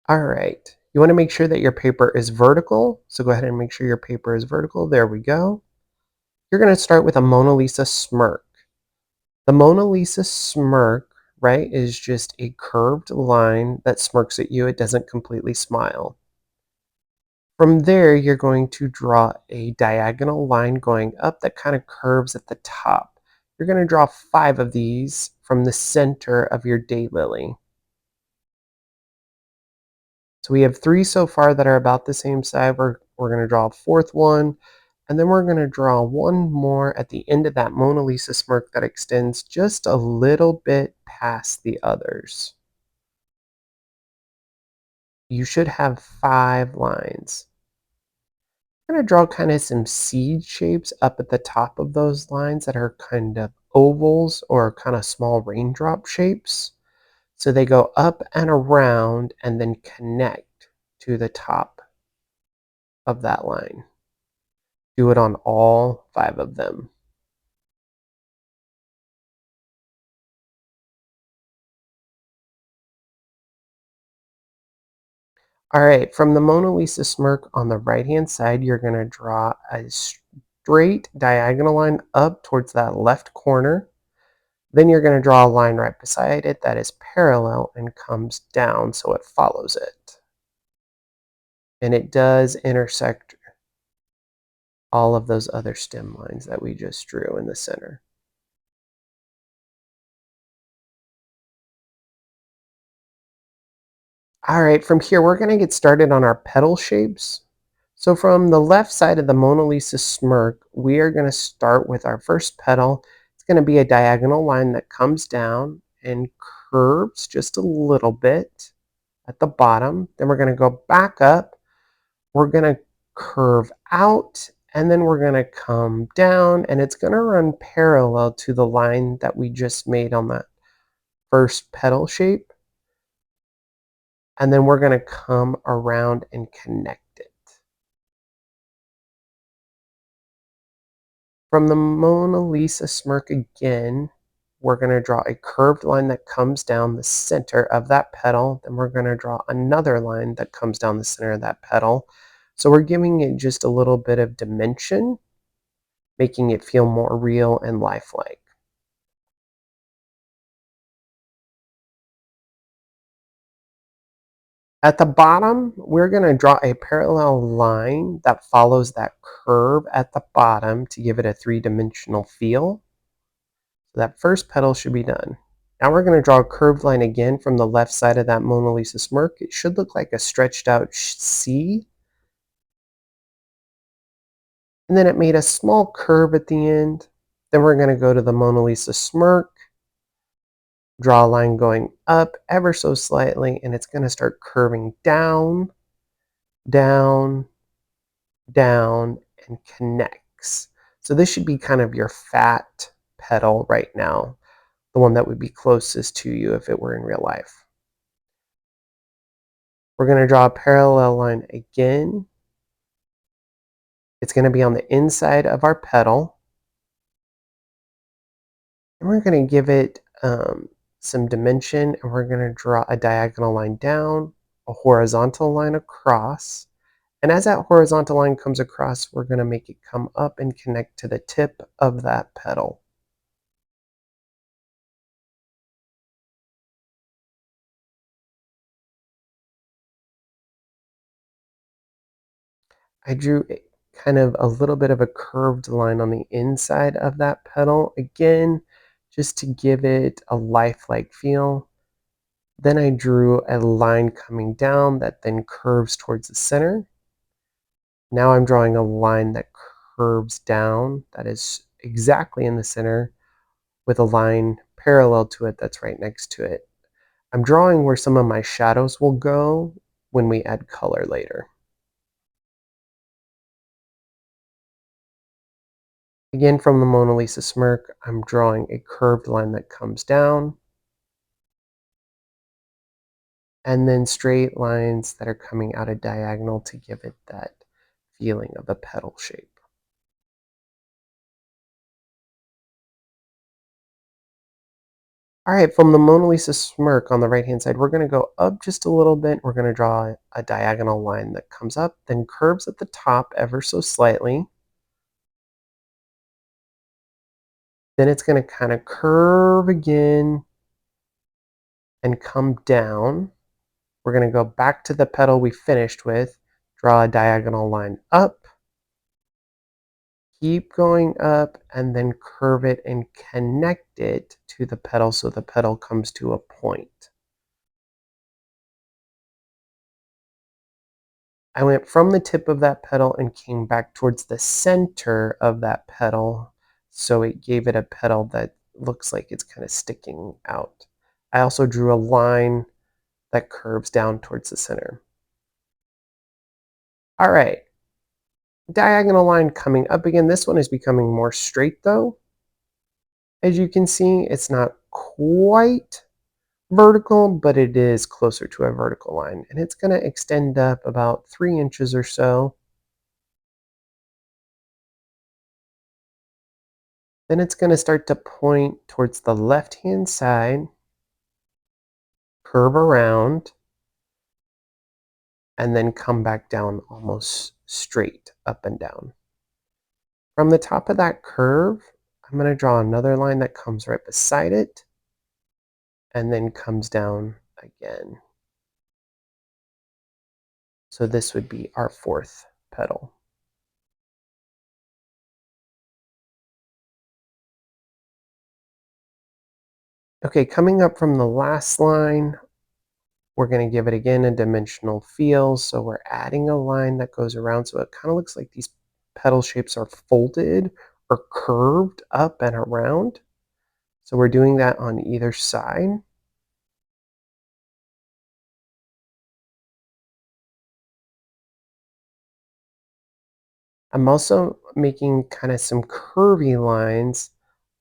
All right. You want to make sure that your paper is vertical. So go ahead and make sure your paper is vertical. There we go. You're going to start with a Mona Lisa smirk. The Mona Lisa smirk, right, is just a curved line that smirks at you. It doesn't completely smile. From there, you're going to draw a diagonal line going up that kind of curves at the top. You're going to draw 5 of these from the center of your daylily. So we have 3 so far that are about the same size. We're going to draw a 4th one, and then we're going to draw one more at the end of that Mona Lisa smirk that extends just a little bit past the others. You should have 5 lines. I'm going to draw kind of some seed shapes up at the top of those lines that are kind of ovals or kind of small raindrop shapes. So they go up and around and then connect to the top of that line. Do it on all 5 of them. All right, from the Mona Lisa smirk on the right-hand side, you're going to draw a straight diagonal line up towards that left corner. Then you're going to draw a line right beside it that is parallel and comes down so it follows it. And it does intersect all of those other stem lines that we just drew in the center. All right, from here, we're going to get started on our petal shapes. So from the left side of the Mona Lisa smirk, we are going to start with our first petal. It's going to be a diagonal line that comes down and curves just a little bit at the bottom. Then we're going to go back up. We're going to curve out, and then we're going to come down, and it's going to run parallel to the line that we just made on that first petal shape. And then we're going to come around and connect it. From the Mona Lisa smirk again, we're going to draw a curved line that comes down the center of that petal. Then we're going to draw another line that comes down the center of that petal. So we're giving it just a little bit of dimension, making it feel more real and lifelike. At the bottom, we're going to draw a parallel line that follows that curve at the bottom to give it a 3-dimensional feel. So that first petal should be done. Now we're going to draw a curved line again from the left side of that Mona Lisa smirk. It should look like a stretched out C. And then it made a small curve at the end. Then we're going to go to the Mona Lisa smirk, draw a line going up ever so slightly, and it's going to start curving down, down, down, and connects. So this should be kind of your fat petal right now, the one that would be closest to you if it were in real life. We're going to draw a parallel line again. It's going to be on the inside of our petal. And we're going to give it some dimension, and we're going to draw a diagonal line down, a horizontal line across. And as that horizontal line comes across, we're going to make it come up and connect to the tip of that petal. I drew kind of a little bit of a curved line on the inside of that petal, again, just to give it a lifelike feel. Then I drew a line coming down that then curves towards the center. Now I'm drawing a line that curves down that is exactly in the center with a line parallel to it that's right next to it. I'm drawing where some of my shadows will go when we add color later. Again, from the Mona Lisa smirk, I'm drawing a curved line that comes down, and then straight lines that are coming out a diagonal to give it that feeling of a petal shape. All right, from the Mona Lisa smirk on the right-hand side, we're going to go up just a little bit. We're going to draw a diagonal line that comes up, then curves at the top ever so slightly. Then it's going to kind of curve again and come down. We're going to go back to the petal we finished with, draw a diagonal line up, keep going up, and then curve it and connect it to the petal so the petal comes to a point. I went from the tip of that petal and came back towards the center of that petal, so it gave it a petal that looks like it's kind of sticking out. I also drew a line that curves down towards the center. All right, diagonal line coming up again. This one is becoming more straight though. As you can see, it's not quite vertical, but it is closer to a vertical line. And it's going to extend up about 3 inches or so. Then it's going to start to point towards the left-hand side, curve around, and then come back down almost straight up and down. From the top of that curve, I'm going to draw another line that comes right beside it and then comes down again. So this would be our 4th petal. Okay, coming up from the last line, we're going to give it again a dimensional feel. So we're adding a line that goes around so it kind of looks like these petal shapes are folded or curved up and around. So we're doing that on either side. I'm also making kind of some curvy lines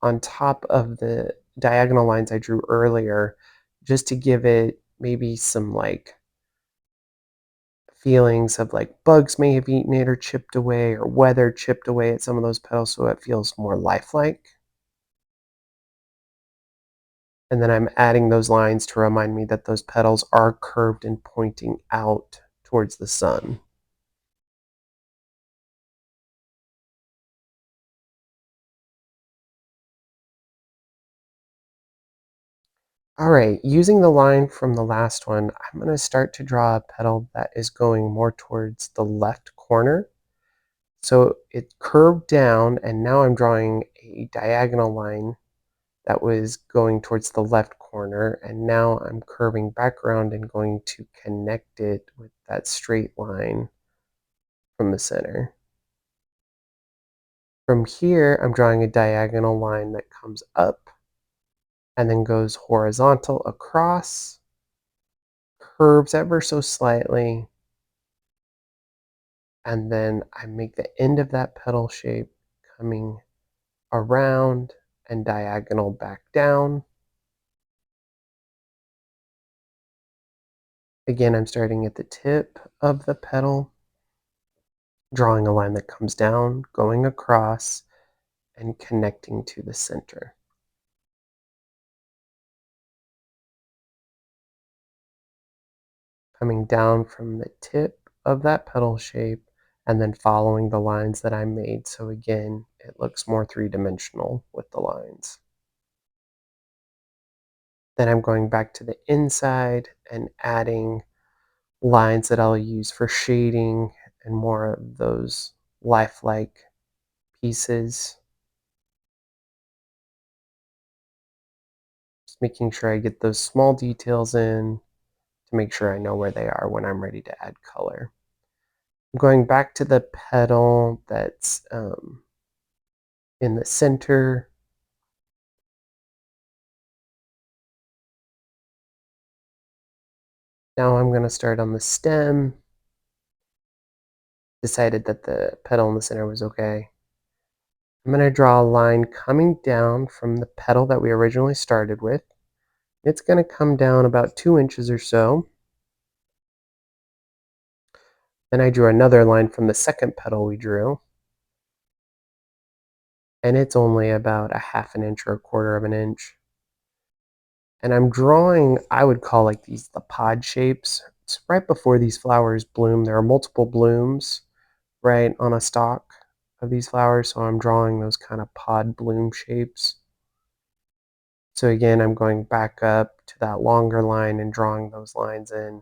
on top of the diagonal lines I drew earlier, just to give it maybe some like feelings of like bugs may have eaten it or chipped away, or weather chipped away at some of those petals, so it feels more lifelike. And then I'm adding those lines to remind me that those petals are curved and pointing out towards the sun. All right, using the line from the last one, I'm going to start to draw a petal that is going more towards the left corner. So it curved down, and now I'm drawing a diagonal line that was going towards the left corner, and now I'm curving back around and going to connect it with that straight line from the center. From here, I'm drawing a diagonal line that comes up and then goes horizontal across, curves ever so slightly, and then I make the end of that petal shape coming around and diagonal back down. Again, I'm starting at the tip of the petal, drawing a line that comes down, going across, and connecting to the center. Coming down from the tip of that petal shape and then following the lines that I made. So again, it looks more three-dimensional with the lines. Then I'm going back to the inside and adding lines that I'll use for shading and more of those lifelike pieces. Just making sure I get those small details in to make sure I know where they are when I'm ready to add color. I'm going back to the petal that's in the center. Now I'm going to start on the stem. Decided that the petal in the center was okay. I'm going to draw a line coming down from the petal that we originally started with. It's going to come down about 2 inches or so. Then I drew another line from the second petal we drew. And it's only about a half an inch or a quarter of an inch. And I'm drawing, I would call like these the pod shapes. It's right before these flowers bloom. There are multiple blooms right on a stalk of these flowers, so I'm drawing those kind of pod bloom shapes. So again, I'm going back up to that longer line and drawing those lines in.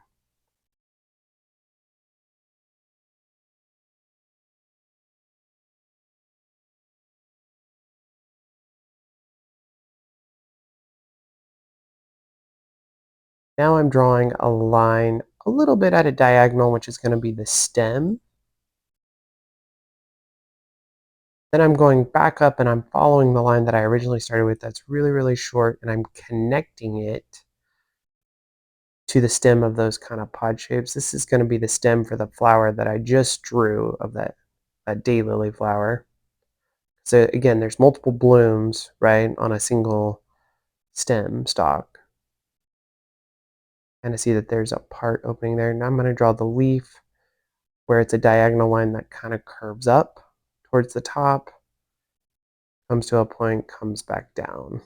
Now I'm drawing a line a little bit at a diagonal, which is going to be the stem. Then I'm going back up and I'm following the line that I originally started with that's really, really short, and I'm connecting it to the stem of those kind of pod shapes. This is going to be the stem for the flower that I just drew of that daylily flower. So again, there's multiple blooms, right, on a single stem stalk. And I see that there's a part opening there. Now I'm going to draw the leaf where it's a diagonal line that kind of curves up towards the top, comes to a point, comes back down.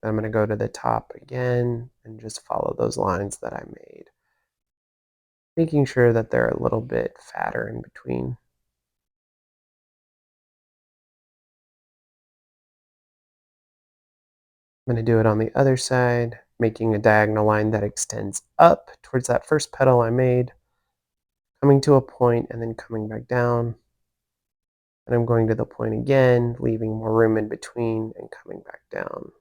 I'm going to go to the top again and just follow those lines that I made, making sure that they're a little bit fatter in between. I'm going to do it on the other side, making a diagonal line that extends up towards that first petal I made, coming to a point and then coming back down. And I'm going to the point again, leaving more room in between and coming back down.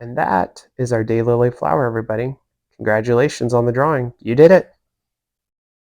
And that is our daylily flower, everybody. Congratulations on the drawing. You did it.